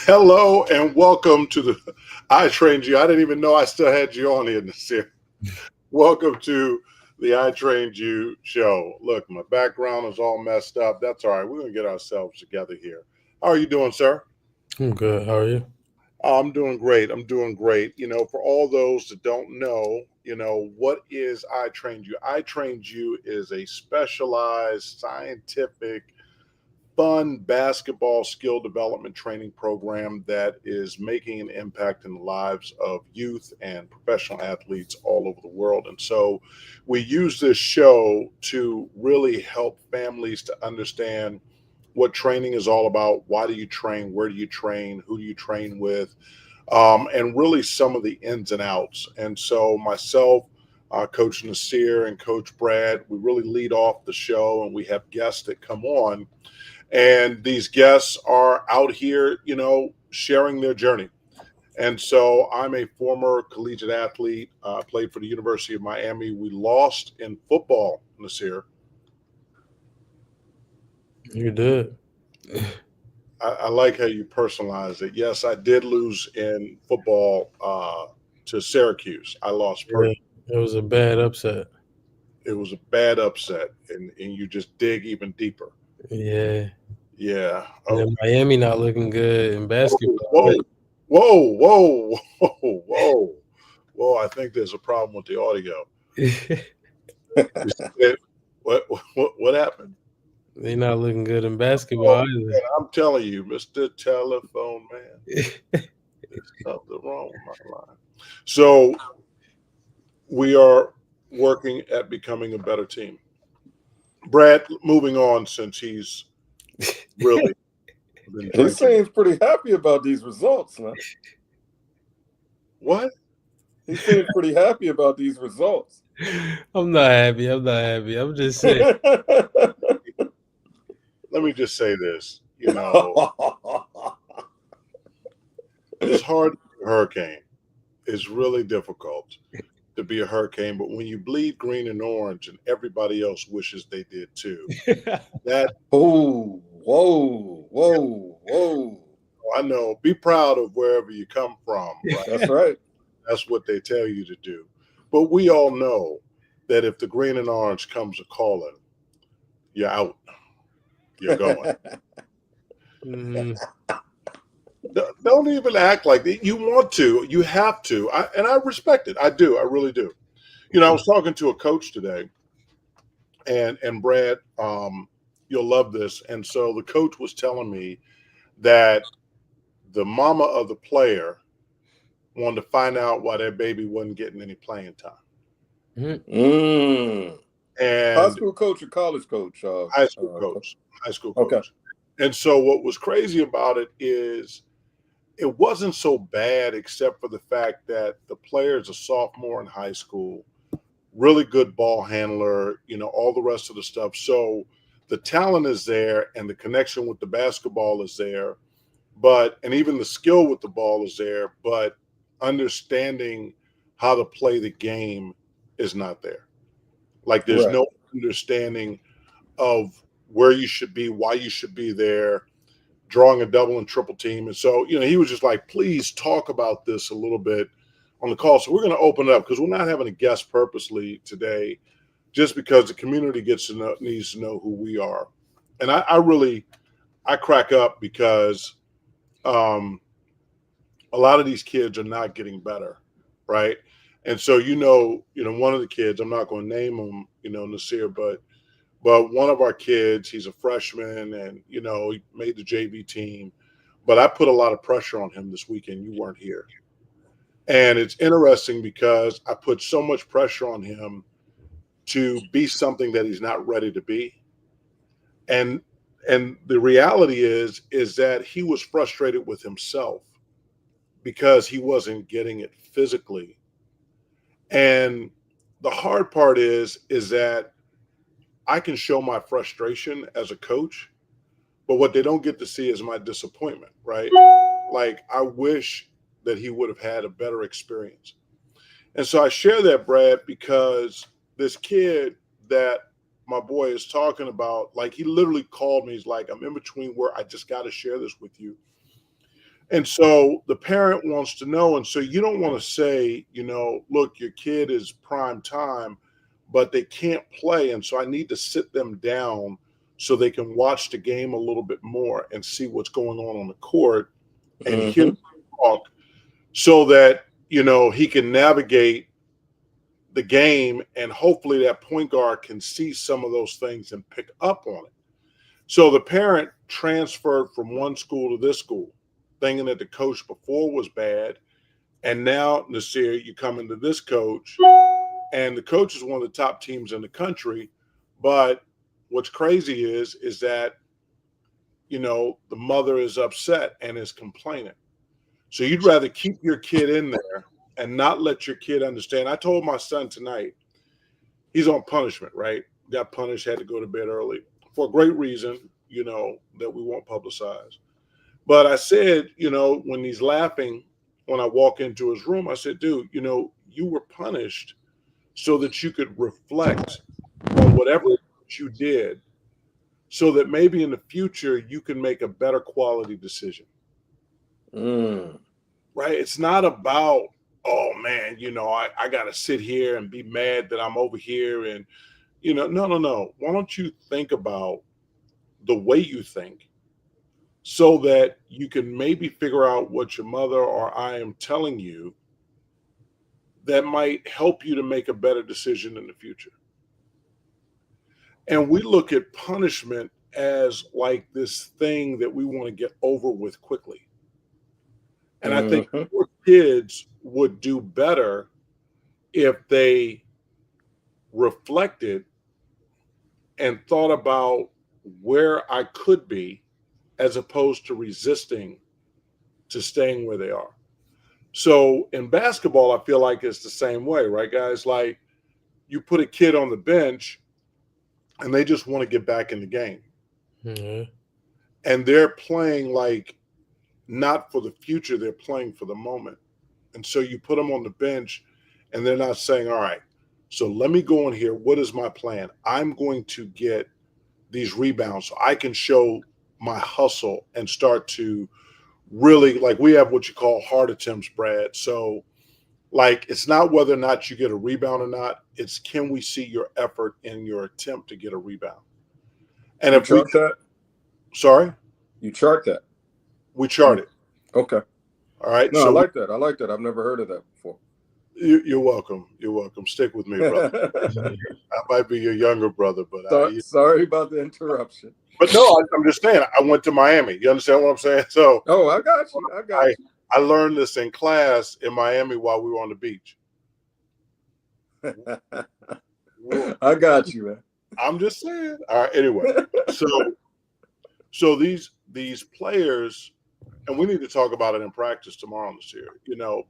Hello and welcome to the I Trained You. I didn't even know I still had you on here this year. Welcome to the I Trained You show. Look, my background is all messed up. That's all right. We're going to get ourselves together here. How are you doing, sir? I'm good. How are you? I'm doing great. I'm doing great. For all those that don't know, what is I Trained You? I Trained You is a specialized scientific fun basketball skill development training program that is making an impact in the lives of youth and professional athletes all over the world. And so we use this show to really help families to understand what training is all about. Why do you train? Where do you train? Who do you train with? And really some of the ins and outs. And so myself, Coach Nysear and Coach Brad, we really lead off the show, and we have guests that come on, and these guests are out here, sharing their journey. And so I'm a former collegiate athlete, played for the University of Miami. We lost in football this year. You did. I like how you personalize it. Yes, I did lose in football to Syracuse. I lost. Yeah, it was a bad upset. It was a bad upset, and you just dig even deeper. Yeah. Yeah. And then Miami not looking good in basketball. Whoa, whoa, whoa, whoa, whoa, whoa! I think there's a problem with the audio. You said, what happened? They not looking good in Oh, basketball man, I'm telling you, Mr. Telephone Man, either. there's something wrong with my line. So we are working at becoming a better team. Brad, moving on, since he's really been He drinking. seems pretty happy about these results, man. What? He seems pretty happy about these results. I'm not happy. I'm not happy. I'm just saying. Let me just say this. It's hard to be a hurricane. It's really difficult to be a hurricane, but when you bleed green and orange and everybody else wishes they did too, that Oh, whoa, whoa, whoa. I know, be proud of wherever you come from, right? That's right. That's what they tell you to do. But we all know that if the green and orange comes a calling, you're out. You're going. Mhm. Don't even act like that. You want to. You have to. And I respect it. I do. I really do. I was talking to a coach today, and Brad, you'll love this. And so the coach was telling me that the mama of the player wanted to find out why their baby wasn't getting any playing time. Mm. And High school coach or college coach? high school coach. High school coach. Okay. And so what was crazy about it is it wasn't so bad, except for the fact that the player is a sophomore in high school, really good ball handler, all the rest of the stuff. So the talent is there and the connection with the basketball is there, and even the skill with the ball is there, but understanding how to play the game is not there. Like there's Right. no understanding of where you should be, why you should be there, drawing a double and triple team. And so, he was just like, please talk about this a little bit on the call. So we're going to open it up because we're not having a guest purposely today, just because the community needs to know who we are. And I crack up because a lot of these kids are not getting better, right? And so, one of the kids, I'm not going to name him, Nysear, but one of our kids, he's a freshman, and he made the JV team. But I put a lot of pressure on him this weekend. You weren't here. And it's interesting because I put so much pressure on him to be something that he's not ready to be. And the reality is that he was frustrated with himself because he wasn't getting it physically. And the hard part is that I can show my frustration as a coach, but what they don't get to see is my disappointment, right? Like, I wish that he would have had a better experience. And so I share that, Brad, because this kid that my boy is talking about, like, he literally called me. He's like, I'm in between where I just got to share this with you. And so the parent wants to know. And so you don't want to say, look, your kid is prime time, but they can't play. And so I need to sit them down so they can watch the game a little bit more and see what's going on the court and hear Mm-hmm. them talk so that, he can navigate the game, and hopefully that point guard can see some of those things and pick up on it. So the parent transferred from one school to this school, thinking that the coach before was bad. And now, Nysear, you come into this coach, and the coach is one of the top teams in the country. But what's crazy is that, the mother is upset and is complaining. So you'd rather keep your kid in there and not let your kid understand. I told my son tonight, he's on punishment, right? Got punished, had to go to bed early for a great reason, that we won't publicize. But I said, when he's laughing, when I walk into his room, I said, dude, you were punished so that you could reflect on whatever you did so that maybe in the future you can make a better quality decision. Right? It's not about, oh man, I got to sit here and be mad that I'm over here. And, no. Why don't you think about the way you think so that you can maybe figure out what your mother or I am telling you that might help you to make a better decision in the future. And we look at punishment as like this thing that we want to get over with quickly. And I think more kids would do better if they reflected and thought about where I could be as opposed to resisting to staying where they are. So in basketball, I feel like it's the same way, right, guys? Like you put a kid on the bench and they just want to get back in the game. Mm-hmm. And they're playing like not for the future, they're playing for the moment. And so you put them on the bench and they're not saying, all right, so let me go in here. What is my plan? I'm going to get these rebounds so I can show my hustle and start to really, like, we have what you call hard attempts, Brad. So like it's not whether or not you get a rebound or not, it's can we see your effort in your attempt to get a rebound. And You if we chart that? sorry, You chart that? we chart it. Okay. All right. No, I So like that. I like that. I've never heard of that before. you're welcome. You're welcome. Stick with me, brother. I might be your younger brother, but Sorry about the interruption. but no, I'm just saying. I went to Miami. You understand what I'm saying? So Oh, I got you. I got you. I learned this in class in Miami while we were on the beach. I got you, man. I'm just saying. All right. Anyway, so these players, and we need to talk about it in practice tomorrow this year,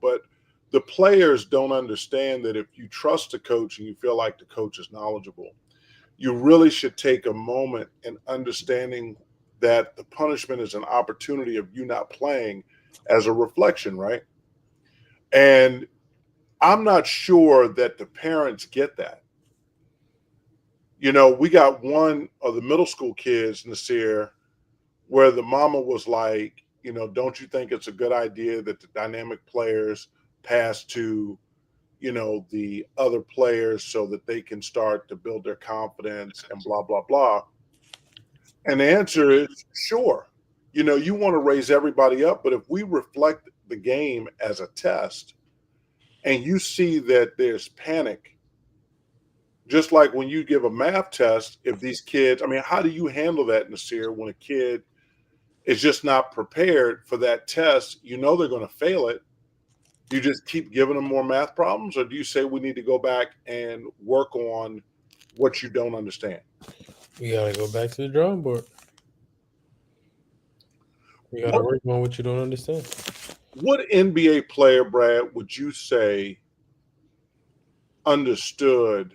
but the players don't understand that if you trust the coach and you feel like the coach is knowledgeable, you really should take a moment in understanding that the punishment is an opportunity of you not playing as a reflection, right? And I'm not sure that the parents get that. We got one of the middle school kids, Nysear, where the mama was like, don't you think it's a good idea that the dynamic players pass to, the other players so that they can start to build their confidence and blah, blah, blah. And the answer is sure. You want to raise everybody up, but if we reflect the game as a test and you see that there's panic, just like when you give a math test, if these kids, I mean, how do you handle that, Nysear, when a kid is just not prepared for that test? They're going to fail it. Do you just keep giving them more math problems, or do you say we need to go back and work on what you don't understand? You gotta go back to the drawing board. You gotta work on what you don't understand. What NBA player, Brad, would you say understood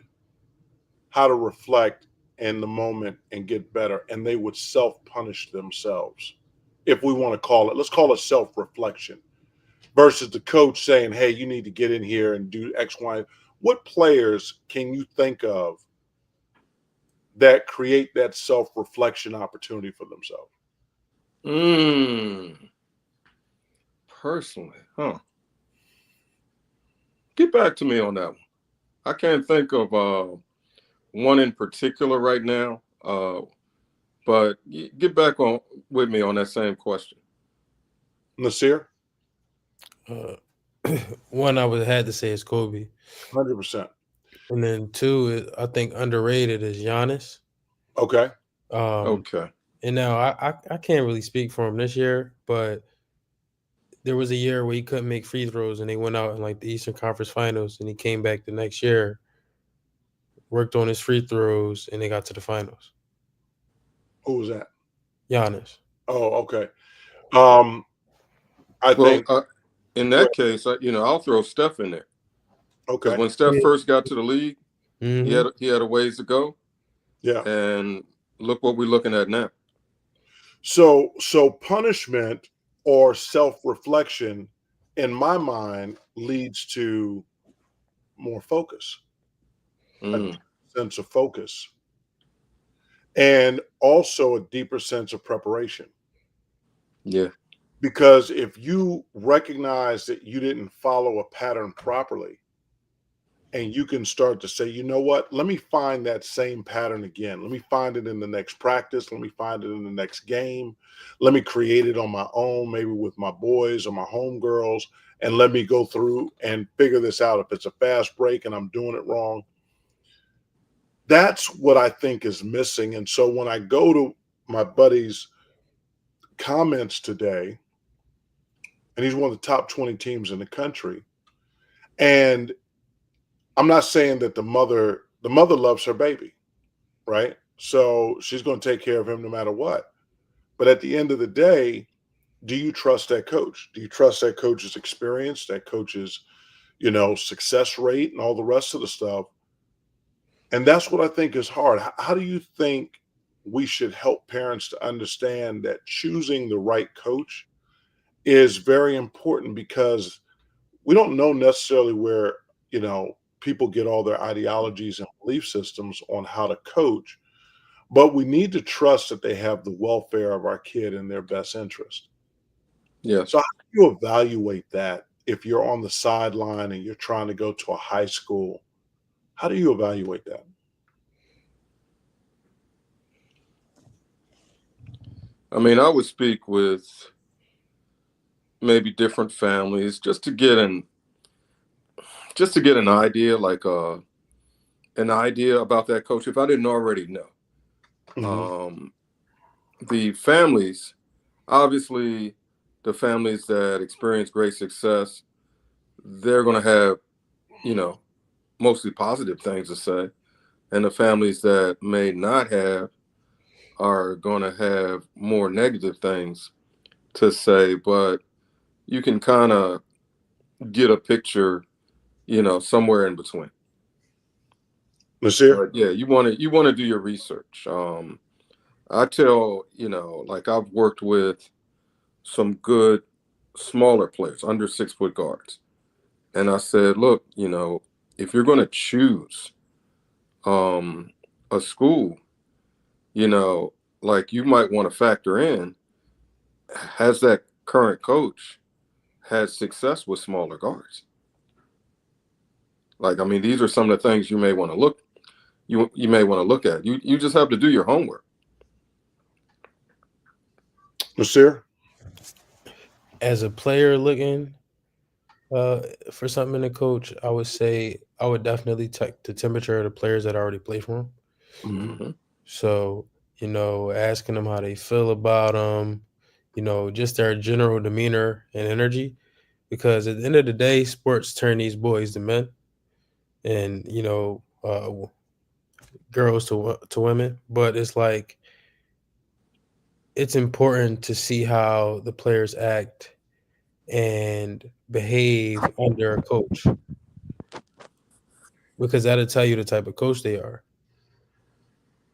how to reflect in the moment and get better, and they would self-punish themselves, if we want to call it, let's call it self-reflection, versus the coach saying, hey, you need to get in here and do X, Y. What players can you think of that create that self-reflection opportunity for themselves? personally, get back to me on that one. I can't think of one in particular right now, but get back on with me on that same question. Nysear? One I would had to say is Kobe, 100%. and then two, I think underrated is Giannis. Okay. Okay. And now I can't really speak for him this year, but there was a year where he couldn't make free throws, and they went out in like the Eastern Conference Finals, and he came back the next year, worked on his free throws, and they got to the finals. Who was that? Giannis. Oh, okay. I Well, think. in that case, I'll throw Steph in there. Because Okay. when Steph first got to the league, Mm-hmm. he had a ways to go. Yeah. And look what we're looking at now. So punishment or self-reflection, in my mind, leads to more focus, a deeper sense of focus, and also a deeper sense of preparation. Yeah. Because if you recognize that you didn't follow a pattern properly, and you can start to say, you know what, let me find that same pattern again. Let me find it in the next practice. Let me find it in the next game. Let me create it on my own, maybe with my boys or my homegirls, and let me go through and figure this out. If it's a fast break and I'm doing it wrong, that's what I think is missing. And so when I go to my buddy's comments today, and he's one of the top 20 teams in the country, and I'm not saying that the mother loves her baby, right? So she's going to take care of him no matter what. But at the end of the day, do you trust that coach? Do you trust that coach's experience, that coach's, success rate and all the rest of the stuff? And that's what I think is hard. How do you think we should help parents to understand that choosing the right coach is very important, because we don't know necessarily where, people get all their ideologies and belief systems on how to coach, but we need to trust that they have the welfare of our kid in their best interest. Yes. So how do you evaluate that if you're on the sideline and you're trying to go to a high school? How do you evaluate that? I mean, I would speak with maybe different families just to get an idea, like an idea about that coach if I didn't already know. Mm-hmm. The families, obviously, the families that experience great success, they're going to have, mostly positive things to say. And the families that may not have are going to have more negative things to say. But you can kind of get a picture, somewhere in between. Nysear? But yeah, you want to do your research. I tell, like I've worked with some good smaller players, under 6 foot guards. And I said, look, if you're going to choose a school, like you might want to factor in, has that current coach had success with smaller guards? Like, I mean, these are some of the things you may want to look, you may want to look at. You just have to do your homework. Nysear? As a player looking for something in a coach, I would say I would definitely check the temperature of the players that already play for him. Mm-hmm. So, asking them how they feel about them, just their general demeanor and energy. Because at the end of the day, sports turn these boys to men, and girls to women. But it's like it's important to see how the players act and behave under a coach, because that'll tell you the type of coach they are.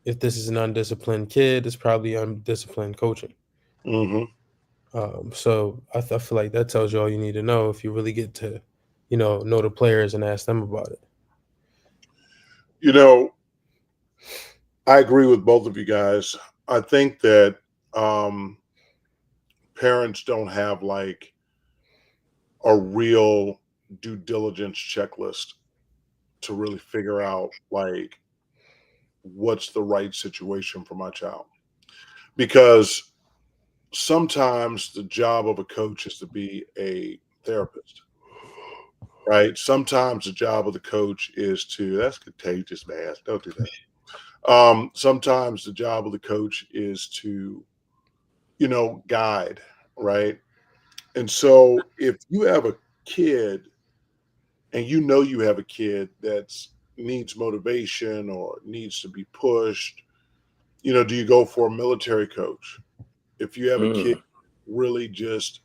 If this is an undisciplined kid, it's probably undisciplined coaching. Mm-hmm. So I feel like that tells you all you need to know if you really get to, know the players and ask them about it. I agree with both of you guys. I think that parents don't have like a real due diligence checklist to really figure out like what's the right situation for my child. Because sometimes the job of a coach is to be a therapist, right? Sometimes the job of the coach is to, that's contagious, man. Don't do that. Sometimes the job of the coach is to, guide, right? And so if you have a kid and you have a kid that's needs motivation or needs to be pushed, do you go for a military coach? If you have a kid Mm, really just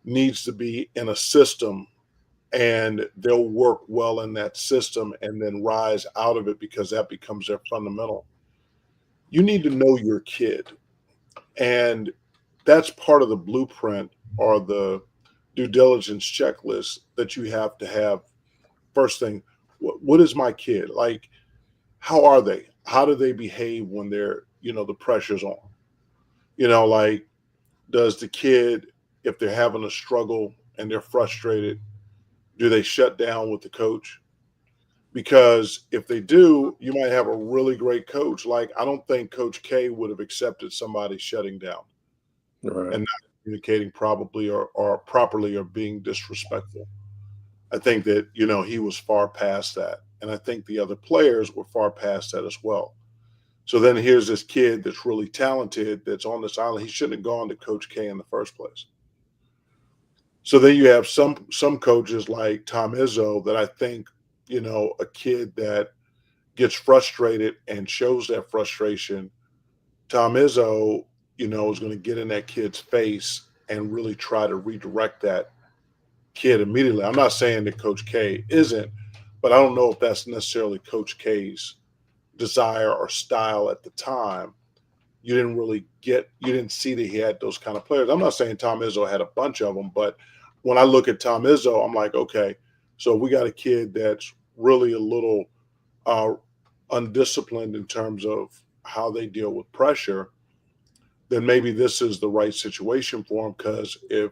needs to be in a system and they'll work well in that system and then rise out of it because that becomes their fundamental. You need to know your kid. And that's part of the blueprint or the due diligence checklist that you have to have. First thing, what is my kid? Like, how are they? How do they behave when they're, the pressure's on? Like, does the kid, if they're having a struggle and they're frustrated, do they shut down with the coach? Because if they do, you might have a really great coach. Like, I don't think Coach K would have accepted somebody shutting down right. and not communicating probably or properly or being disrespectful. I think that, he was far past that. And I think the other players were far past that as well. So then here's this kid that's really talented that's on this island. He shouldn't have gone to Coach K in the first place. So then you have some coaches like Tom Izzo that I think, a kid that gets frustrated and shows that frustration, Tom Izzo, is going to get in that kid's face and really try to redirect that kid immediately. I'm not saying that Coach K isn't, but I don't know if that's necessarily Coach K's desire or style at the time. You didn't see that he had those kind of players. I'm not saying Tom Izzo had a bunch of them, but when I look at Tom Izzo, I'm like, okay, so we got a kid that's really a little uh, undisciplined in terms of how they deal with pressure. Then maybe this is the right situation for him because if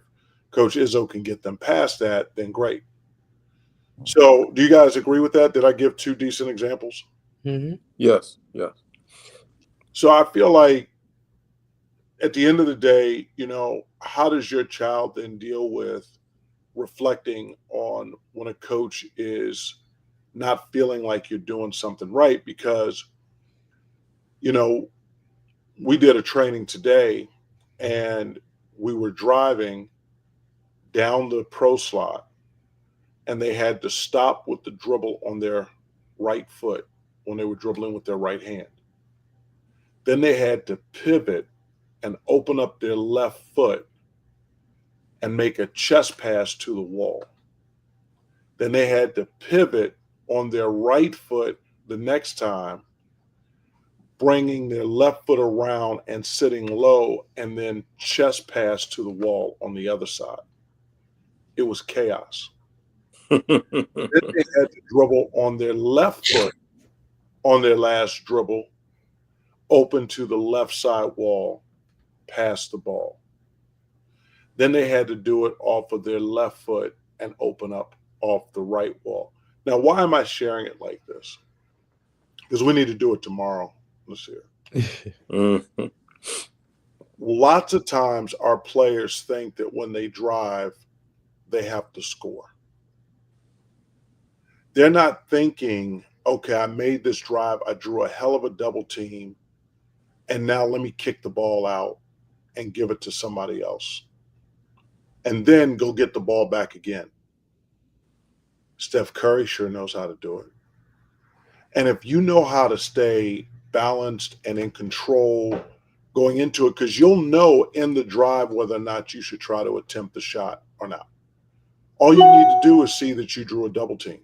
Coach Izzo can get them past that, then great. So, do you guys agree with that? Did I give two decent examples? Mm-hmm. Yes. Yes. So, I feel like at the end of the day, how does your child then deal with reflecting on when a coach is not feeling like you're doing something right? Because, you know, we did a training today and we were driving down the pro slot and they had to stop with the dribble on their right foot when they were dribbling with their right hand. Then they had to pivot and open up their left foot and make a chest pass to the wall. Then they had to pivot on their right foot the next time, bringing their left foot around and sitting low, and then chest pass to the wall on the other side. It was chaos. Then they had to dribble on their left foot on their last dribble, open to the left side wall, pass the ball. Then they had to do it off of their left foot and open up off the right wall. Now, why am I sharing it like this? Because we need to do it tomorrow, Nysear. Mhm. Lots of times our players think that when they drive, they have to score. They're not thinking, okay, I made this drive, I drew a hell of a double team, and now let me kick the ball out and give it to somebody else. And then go get the ball back again. Steph Curry sure knows how to do it. And if you know how to stay balanced and in control going into it, because you'll know in the drive whether or not you should try to attempt the shot or not. All you need to do is see that you drew a double team.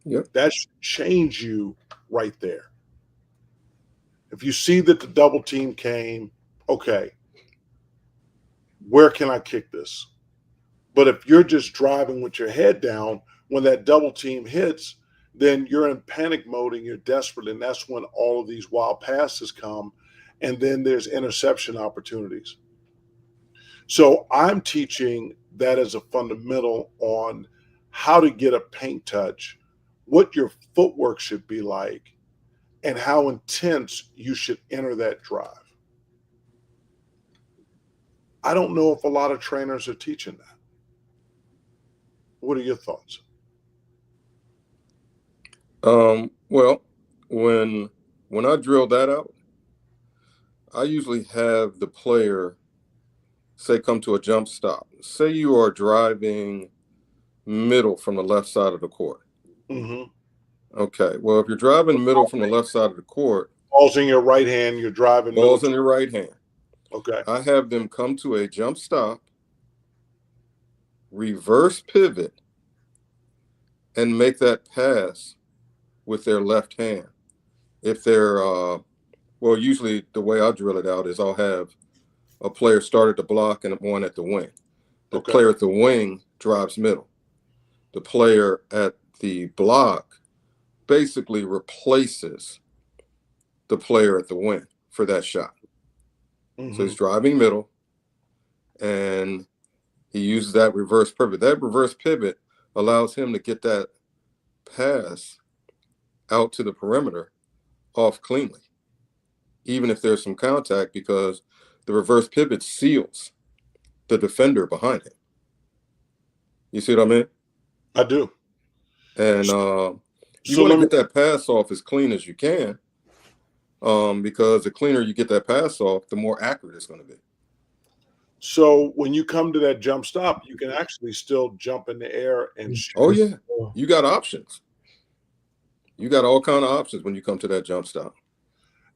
Yep. That should change you right there. If you see that the double team came, okay, where can I kick this? But if you're just driving with your head down, when that double team hits, then you're in panic mode and you're desperate. And that's when all of these wild passes come. And then there's interception opportunities. So I'm teaching that as a fundamental on how to get a paint touch, what your footwork should be like, and how intense you should enter that drive. I don't know if a lot of trainers are teaching that. What are your thoughts? Well, when I drill that out, I usually have the player say come to a jump stop. Say you are driving middle from the left side of the court. Mm-hmm. Okay. Well, if you're driving middle from the left side of the court, Ball's in your right hand, you're driving. Ball's in your right hand. Okay. I have them come to a jump stop, reverse pivot, and make that pass with their left hand. If they're, well, usually the way I drill it out is I'll have a player start at the block and one at the wing. The player at the wing drives middle. The player at the block basically replaces the player at the wing for that shot. Mm-hmm. So he's driving middle, and he uses that reverse pivot. That reverse pivot allows him to get that pass out to the perimeter off cleanly, even if there's some contact, because the reverse pivot seals the defender behind him. You see what I mean? I do. And you want to get that pass off as clean as you can, because the cleaner you get that pass off, the more accurate it's going to be. So when you come to that jump stop, you can actually still jump in the air and shoot. Oh yeah, you got options. You got all kind of options when you come to that jump stop.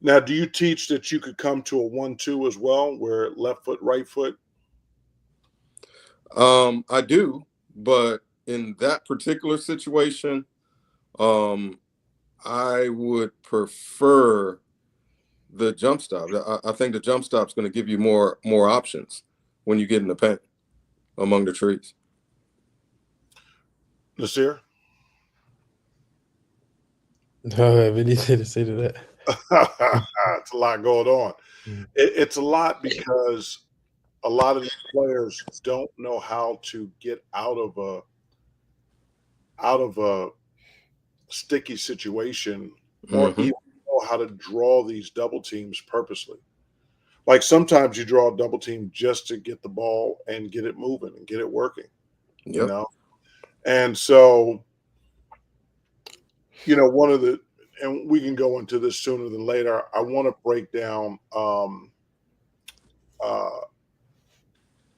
Now, do you teach that you could come to a 1-2 as well, where left foot, right foot? I do, but in that particular situation, I would prefer the jump stop. I think the jump stop is going to give you more options when you get in the paint among the trees. Nysear? I don't have anything to say to that. It's a lot going on. It's a lot because a lot of these players don't know how to get out of a sticky situation, or even know how to draw these double teams purposely. Like sometimes you draw a double team just to get the ball and get it moving and get it working. Yep. You know? And so, you know, one of the, and we can go into this sooner than later, I want to break down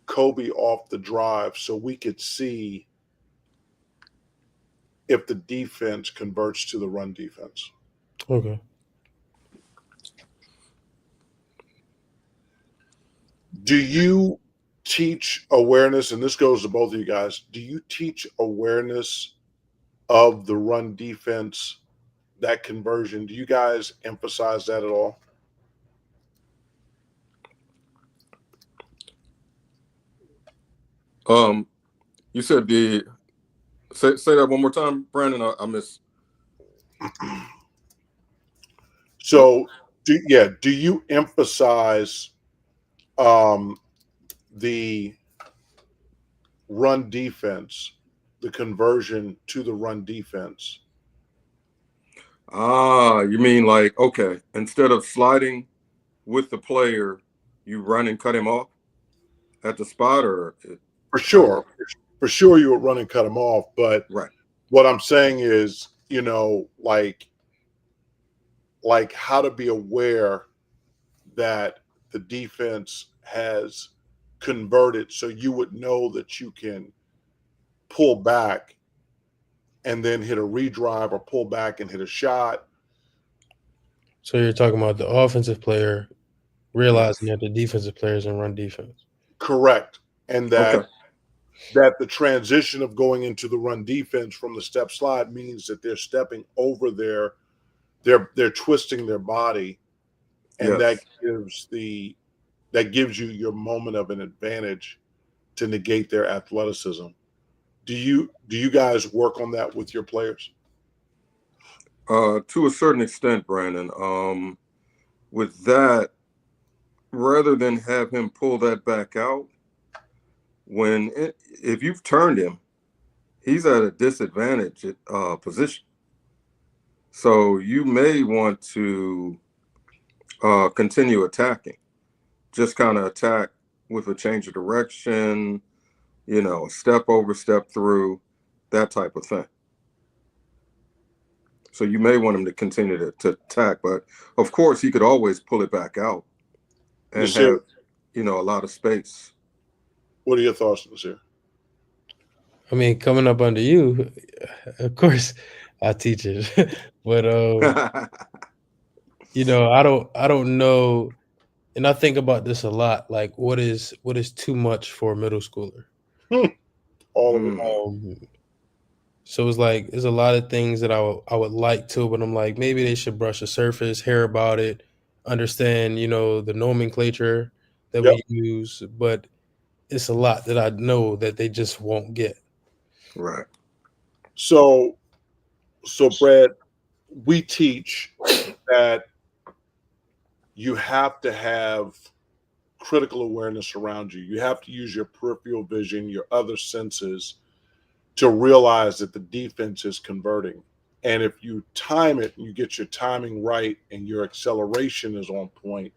Kobe off the drive so we could see if the defense converts to the run defense. Okay. Do you teach awareness, and this goes to both of you guys, do you teach awareness of the run defense, that conversion? Do you guys emphasize that at all? You said say that one more time, Brandon. I missed. So, do you emphasize the run defense, the conversion to the run defense? You mean like, okay, instead of sliding with the player, you run and cut him off at the spot? Or For sure. For sure you would run and cut him off. But right. What I'm saying is, you know, like how to be aware that the defense has converted, so you would know that you can pull back and then hit a redrive, or pull back and hit a shot. So you're talking about the offensive player realizing that the defensive player is in run defense. Correct. And that that the transition of going into the run defense from the step slide means that they're stepping over they're twisting their body, and that gives you your moment of an advantage to negate their athleticism. Do you guys work on that with your players? To a certain extent, Brandon. With that, rather than have him pull that back out, if you've turned him, he's at a disadvantaged position. So you may want to continue attacking. Just kind of attack with a change of direction, step over, step through, that type of thing. So you may want him to continue to attack, but of course he could always pull it back out and have, a lot of space. What are your thoughts, Nysear? I mean, coming up under you, of course, I teach it, but I don't know, and I think about this a lot. Like, what is too much for a middle schooler? All of it. So it's like there's a lot of things that I would like to, but I'm like, maybe they should brush the surface, hear about it, understand, the nomenclature that we use, but it's a lot that I know that they just won't get. Right. So Brad, we teach that you have to have critical awareness around you. You have to use your peripheral vision, your other senses, to realize that the defense is converting. And if you time it and you get your timing right and your acceleration is on point,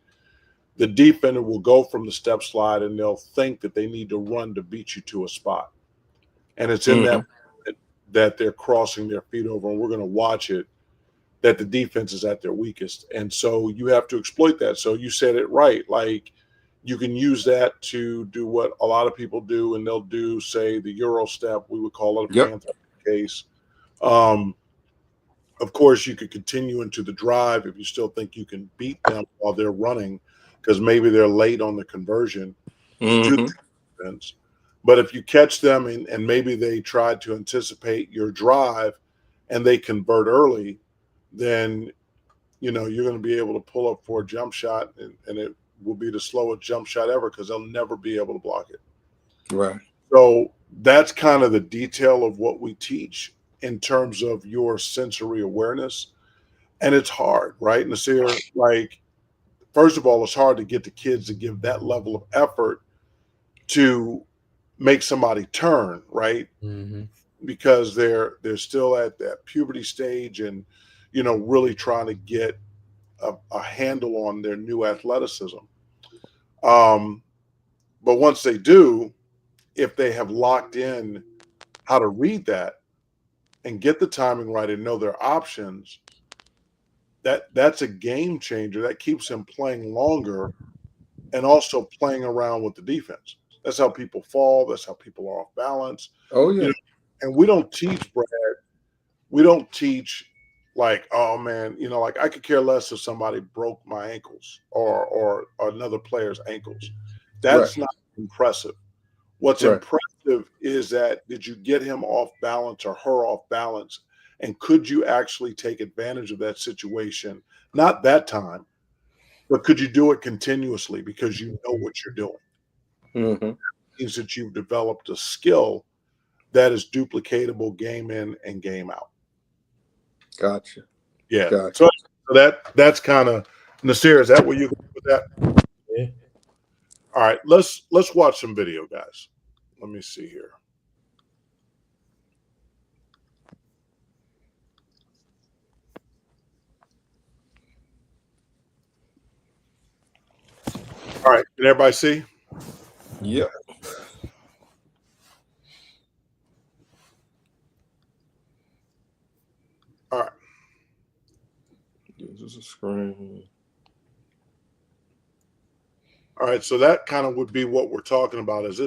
the defender will go from the step slide and they'll think that they need to run to beat you to a spot. And it's in that they're crossing their feet over, and we're going to watch it, that the defense is at their weakest. And so you have to exploit that. So you said it right. Like, you can use that to do what a lot of people do, and they'll do, say, the Euro step. We would call it a Panther case. Of course, you could continue into the drive if you still think you can beat them while they're running, because maybe they're late on the conversion to the defense. But if you catch them and maybe they tried to anticipate your drive and they convert early, then you're going to be able to pull up for a jump shot, and it will be the slowest jump shot ever because they'll never be able to block it. Right. So that's kind of the detail of what we teach in terms of your sensory awareness. And it's hard, right, Nysear? Like, first of all, it's hard to get the kids to give that level of effort to make somebody turn, right? Because they're still at that puberty stage and, really trying to get a handle on their new athleticism. But once they do, if they have locked in how to read that and get the timing right and know their options, that's a game changer. That keeps them playing longer and also playing around with the defense. That's how people fall. That's how people are off balance. Oh, yeah. And we don't teach, Brad. We don't teach like, oh man, like I could care less if somebody broke my ankles or another player's ankles. That's not impressive. What's impressive is that, did you get him off balance or her off balance? And could you actually take advantage of that situation? Not that time, but could you do it continuously because you know what you're doing? It means that you've developed a skill that is duplicatable game in and game out. Gotcha. Yeah. Gotcha. So that's kind of, Nysear, is that what you with that? Yeah. All right, let's watch some video, guys. Let me see here. All right, can everybody see? Yep. All right. This is a screen. All right, so that kind of would be what we're talking about. Is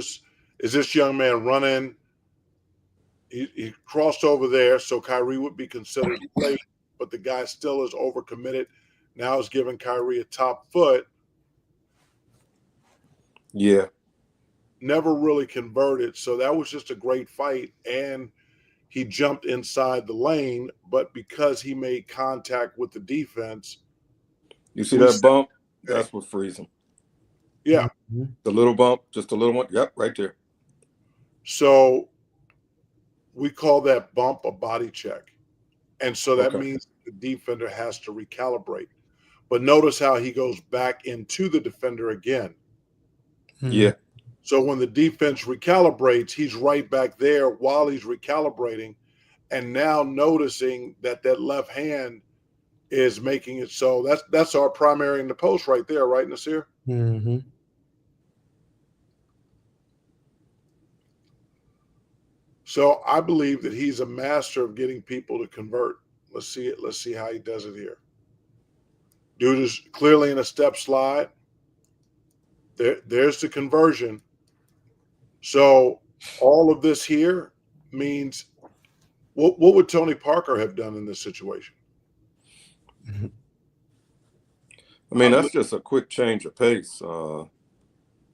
this young man running? He crossed over there, so Kyrie would be considered late, but the guy still is overcommitted. Now is giving Kyrie a top foot. Yeah. Never really converted, so that was just a great fight, and he jumped inside the lane, but because he made contact with the defense. You see that bump? That's what frees him. Yeah. The little bump, just a little one. Yep, right there. So we call that bump a body check. And so that means the defender has to recalibrate. But notice how he goes back into the defender again. Yeah. So when the defense recalibrates, he's right back there while he's recalibrating, and now noticing that that left hand is making it so. That's our primary in the post right there, right, Nysear? Mm-hmm. So I believe that he's a master of getting people to convert. Let's see it. Let's see how he does it here. Dude is clearly in a step slide. There's the conversion. So all of this here means what would Tony Parker have done in this situation? I mean, that's just a quick change of pace.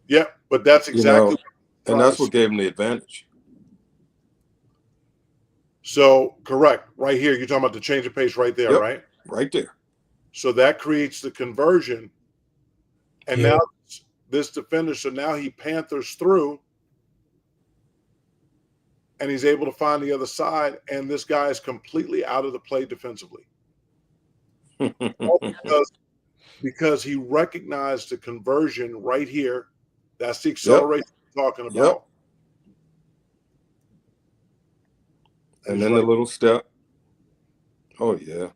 Yeah, but that's exactly and that's what gave him the advantage. So correct, right here. You're talking about the change of pace right there, Yep, right? right there. So that creates the conversion. And Yeah. now this defender, so now he panthers through and he's able to find the other side. And this guy is completely out of the play defensively. All because he recognized the conversion right here. That's the acceleration we're talking about. Yep. And then the little step. Oh, yeah.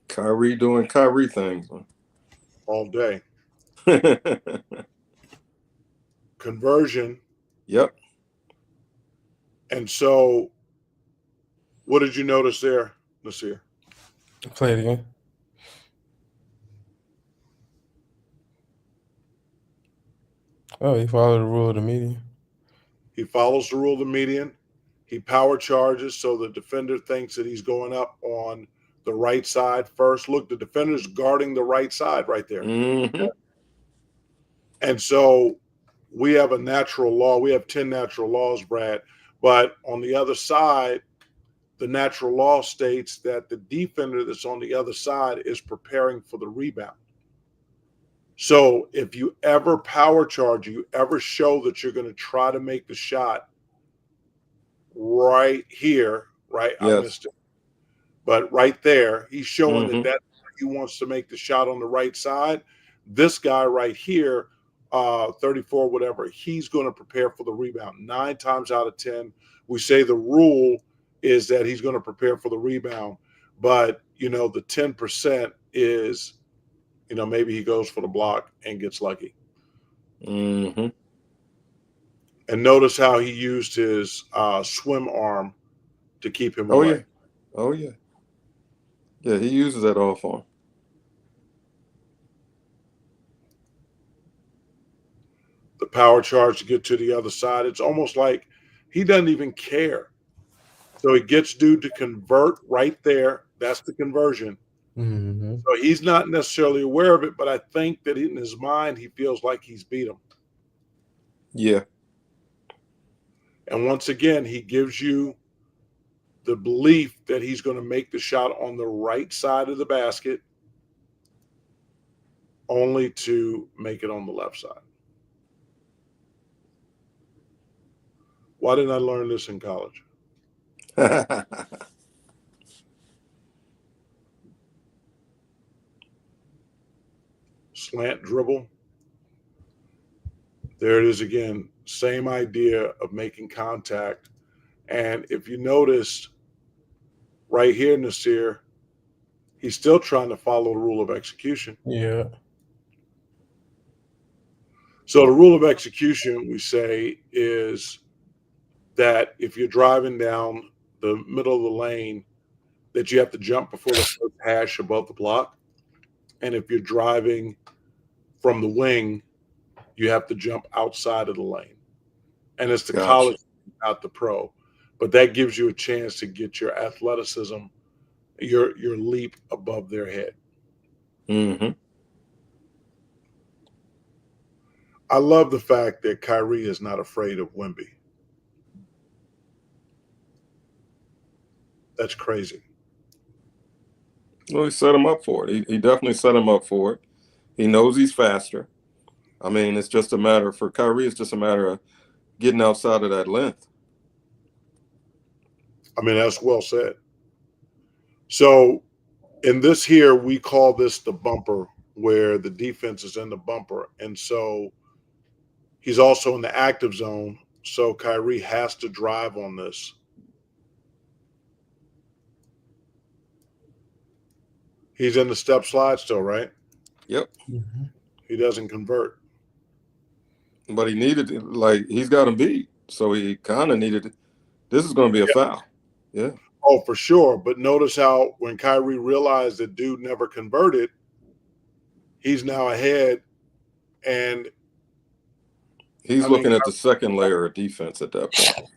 Kyrie doing Kyrie things. All day. Conversion. Yep. And so what did you notice there, Nysear? Play it again. Oh, he followed the rule of the median. He follows the rule of the median. He power charges, so the defender thinks that he's going up on the right side first. Look, the defender's guarding the right side right there. Mm-hmm. And so we have a natural law. We have 10 natural laws, Brad. But on the other side, the natural law states that the defender that's on the other side is preparing for the rebound. So if you ever power charge, you ever show that you're going to try to make the shot right here, right? Yes. I missed it. But right there, he's showing Mm-hmm. that he wants to make the shot on the right side. This guy right here, 34, whatever, he's going to prepare for the rebound. 9 times out of 10, we say the rule is that he's going to prepare for the rebound. But, the 10% is, maybe he goes for the block and gets lucky. Mm-hmm. And notice how he used his swim arm to keep him away. Yeah. Oh, yeah. Yeah, he uses that all for him. The power charge to get to the other side. It's almost like he doesn't even care. So he gets dude to convert right there. That's the conversion. Mm-hmm. So he's not necessarily aware of it, but I think that in his mind, he feels like he's beat him. Yeah. And once again, he gives you the belief that he's going to make the shot on the right side of the basket, only to make it on the left side. Why didn't I learn this in college? Slant dribble. There it is again. Same idea of making contact. And if you noticed right here, Nysear, he's still trying to follow the rule of execution. Yeah. So the rule of execution, we say, is that if you're driving down the middle of the lane, that you have to jump before the first hash above the block. And if you're driving from the wing, you have to jump outside of the lane. And it's the college, not the pro. But that gives you a chance to get your athleticism, your leap above their head. Mm-hmm. I love the fact that Kyrie is not afraid of Wemby. That's crazy. Well, he set him up for it. He definitely set him up for it. He knows he's faster. I mean, it's just a matter for Kyrie. It's just a matter of getting outside of that length. I mean, that's well said. So in this here, we call this the bumper where the defense is in the bumper. And so he's also in the active zone. So Kyrie has to drive on this. He's in the step slide still, right? Yep. Mm-hmm. He doesn't convert. But he needed, like, he's got him beat. So he kind of needed, this is going to be a foul. Yeah. Oh, for sure. But notice how when Kyrie realized that dude never converted, he's now ahead. And He's I mean, looking at the second layer of defense at that point.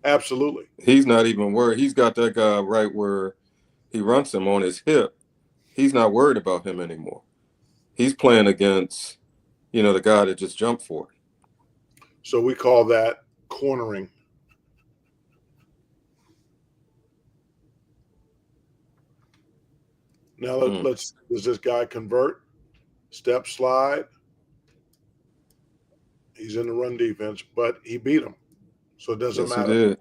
absolutely. He's not even worried. He's got that guy right where he runs him on his hip. He's not worried about him anymore. He's playing against, the guy that just jumped for it. So we call that cornering. Now let's does this guy convert? Step slide. He's in the run defense, but he beat him. So it doesn't matter. He did.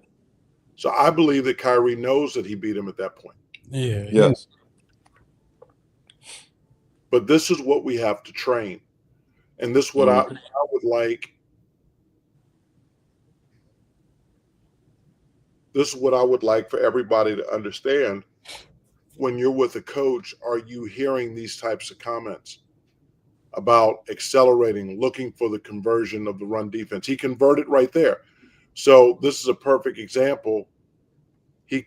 So I believe that Kyrie knows that he beat him at that point. Yeah. Yes. But this is what we have to train. And this is what I would like. This is what I would like for everybody to understand. When you're with a coach, are you hearing these types of comments about accelerating, looking for the conversion of the run defense? He converted right there. So this is a perfect example. He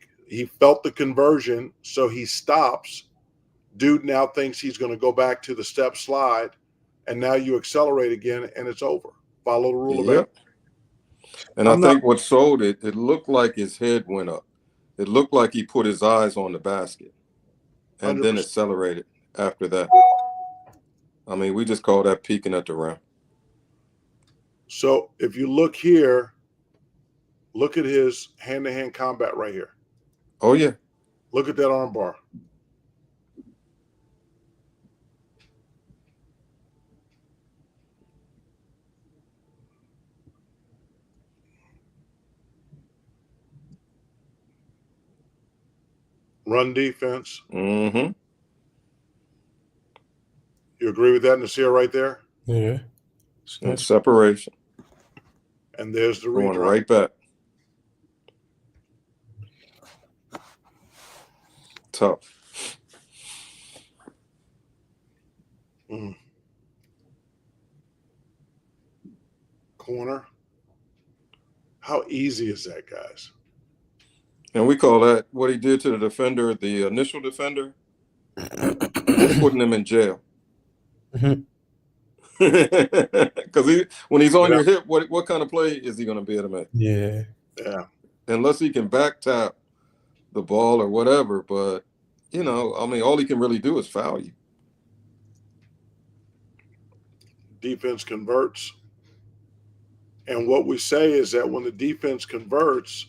felt the conversion, so he stops. Dude now thinks he's going to go back to the step slide, and now you accelerate again, and it's over. Follow the rule of eight. And I think what sold it, it looked like his head went up. It looked like he put his eyes on the basket and 100%. then accelerated after that. I mean, we just call that peeking at the rim. So if you look here, look at his hand-to-hand combat right here. Oh, yeah. Look at that arm bar. Run defense. Mm-hmm. You agree with that, Nysear, right there? Yeah. And separation. And there's the going redraw. right back. Tough. Corner. How easy is that, guys? And we call that what he did to the defender, the initial defender, putting him in jail. Because when he's on your hip, what kind of play is he going to be able to make? Yeah. Yeah. Unless he can back tap the ball or whatever, but I mean, all he can really do is foul you. Defense converts. And what we say is that when the defense converts,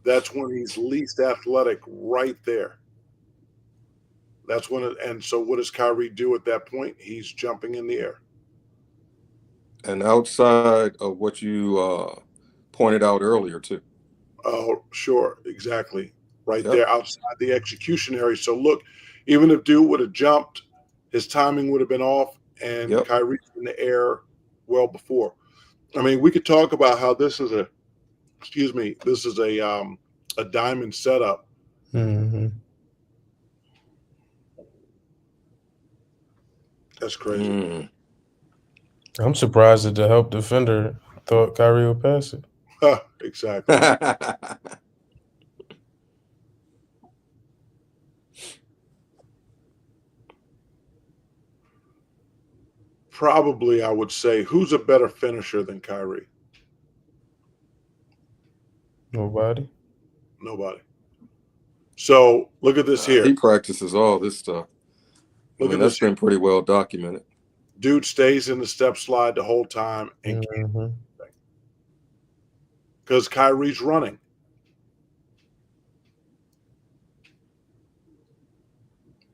that's when he's least athletic right there. That's when and so what does Kyrie do at that point? He's jumping in the air. And outside of what you pointed out earlier, too. Oh, sure. Exactly. Right there outside the execution area. So look, even if dude would have jumped, his timing would have been off, and Kyrie's in the air well before. I mean, we could talk about how this is a diamond setup. Mm-hmm. That's crazy. I'm surprised that the help defender thought Kyrie would pass it. Exactly. Probably, I would say, who's a better finisher than Kyrie? Nobody. So look at this here. He practices all this stuff. That's been pretty well documented. Dude stays in the step slide the whole time and because Kyrie's running.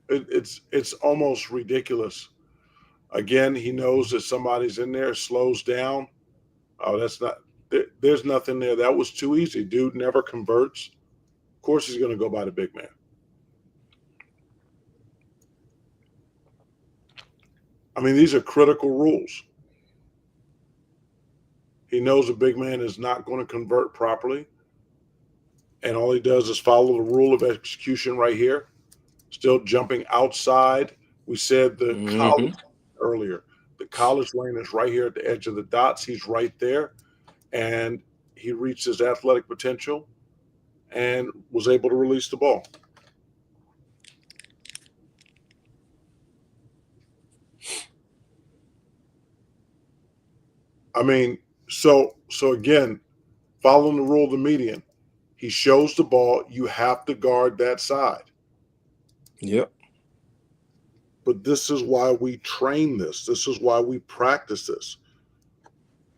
It's almost ridiculous. Again, he knows that somebody's in there, slows down. Oh, there's nothing there. That was too easy. Dude never converts. Of course he's going to go by the big man. I mean, these are critical rules. He knows a big man is not going to convert properly. And all he does is follow the rule of execution right here. Still jumping outside. We said the college earlier. The college lane is right here at the edge of the dots. He's right there. And he reached his athletic potential and was able to release the ball. I mean, so again, following the rule of the median, he shows the ball. You have to guard that side. Yep. But this is why we train this. This is why we practice this.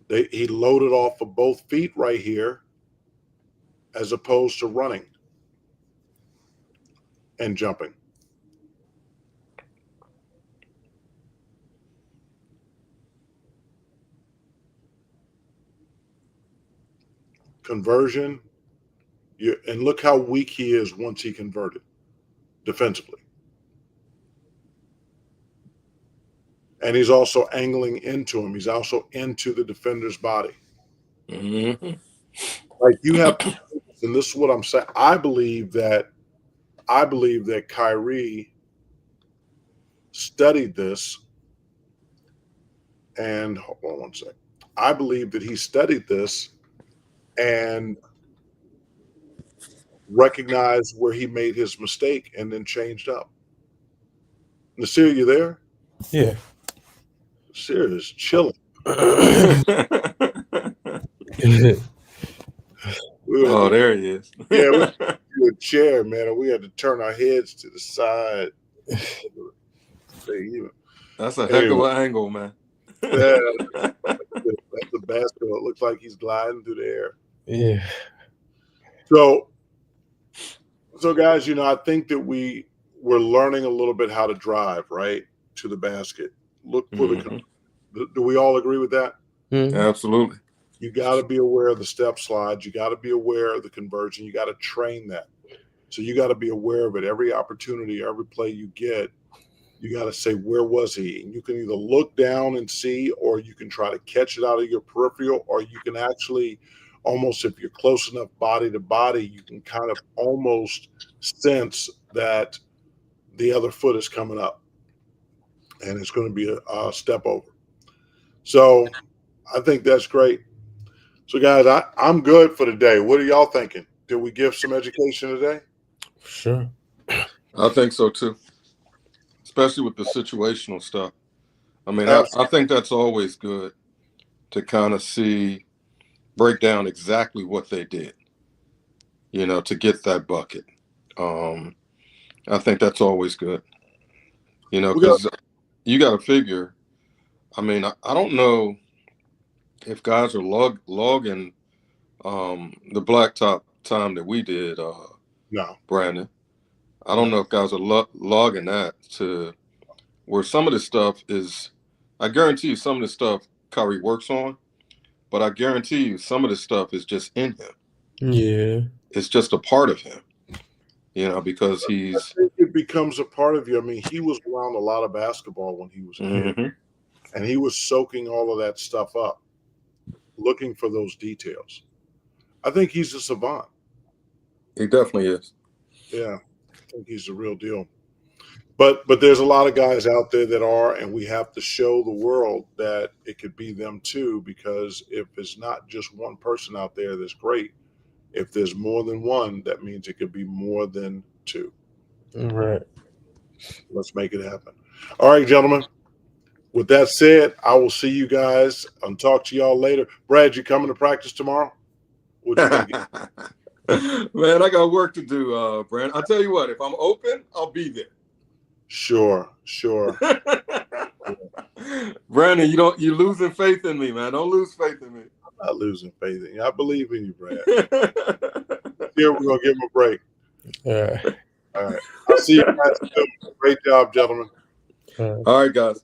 He loaded off of both feet right here as opposed to running and jumping. Conversion, and look how weak he is once he converted defensively. And he's also angling into him. He's also into the defender's body. Mm-hmm. Like you have, and this is what I'm saying. I believe that Kyrie studied this. And hold on one second. I believe that he studied this and recognized where he made his mistake and then changed up. Nysear, you there? Yeah. Nysear is chilling. Oh, there he is. Yeah, we had a chair, man, and we had to turn our heads to the side. That's a heck of an angle, man. Yeah, that's the basketball. It looks like he's gliding through the air. Yeah. So guys, I think that we're learning a little bit how to drive, right, to the basket. Look for do we all agree with that? Mm-hmm. Absolutely. You got to be aware of the step slides. You got to be aware of the conversion. You got to train that. So you got to be aware of it. Every opportunity, every play you get, you got to say, where was he? And you can either look down and see, or you can try to catch it out of your peripheral, or you can actually almost, if you're close enough body to body, you can kind of almost sense that the other foot is coming up and it's going to be a step over. So I think that's great. So guys, I'm good for today. What are y'all thinking? Did we give some education today? Sure. I think so too. Especially with the situational stuff. I mean, I think that's always good to kind of break down exactly what they did, to get that bucket. I think that's always good, because you got to figure, I mean, I don't know if guys are logging the blacktop time that we did, No. Brandon. I don't know if guys are logging that to where some of this stuff is, I guarantee you some of the stuff Kyrie works on, but I guarantee you some of this stuff is just in him. Yeah. It's just a part of him, because I think it becomes a part of you. I mean, he was around a lot of basketball when he was a kid, and he was soaking all of that stuff up, looking for those details. I think he's a savant. He definitely is. Yeah, I think he's the real deal. But there's a lot of guys out there that are, and we have to show the world that it could be them too, because if it's not just one person out there that's great, if there's more than one, that means it could be more than two. Right. Let's make it happen. All right, gentlemen. With that said, I will see you guys and talk to y'all later. Brad, you coming to practice tomorrow? What you thinking? Man, I got work to do, Brandon. I'll tell you what, if I'm open, I'll be there. Sure. Brandon, you're losing faith in me, man. Don't lose faith in me. I'm not losing faith in you. I believe in you, Brad. Here, we're going to give him a break. All right. I'll see you guys soon. Great job, gentlemen. All right, guys.